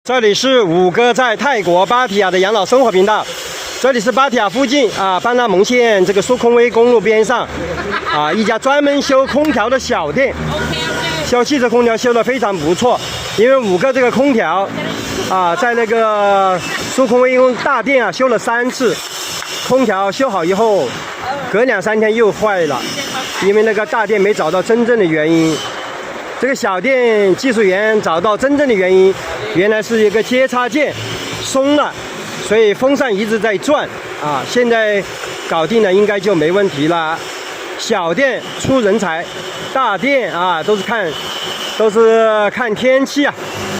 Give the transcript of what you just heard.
这里是五哥在泰国芭提雅的养老生活频道。这里是芭提雅附近班纳蒙县这个苏空威公路边上一家专门修空调的小店。修汽车空调修得非常不错，因为五哥这个空调在那个苏空威大店修了3次，空调修好以后隔2、3天又坏了，因为那个大店没找到真正的原因。这个小店技术员找到真正的原因，原来是一个接插件松了，所以风扇一直在转现在搞定了，应该就没问题了。小店出人才，大店都是看天气